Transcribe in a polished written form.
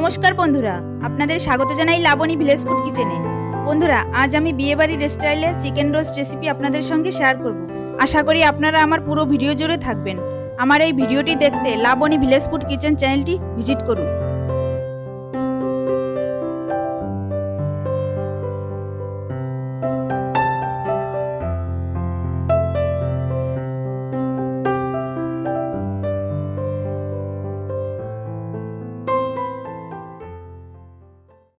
নমস্কার বন্ধুরা, আপনাদের স্বাগত জানাই লাবণী ভিলেজ ফুড কিচেনে। বন্ধুরা, আজ আমি বিয়েবাড়ির স্টাইলে চিকেন রোস্ট রেসিপি আপনাদের সঙ্গে শেয়ার করব। আশা করি আপনারা আমার পুরো ভিডিও জুড়ে থাকবেন। আমার এই ভিডিওটি দেখতে লাবণী ভিলেজ ফুড কিচেন চ্যানেলটি ভিজিট করুন।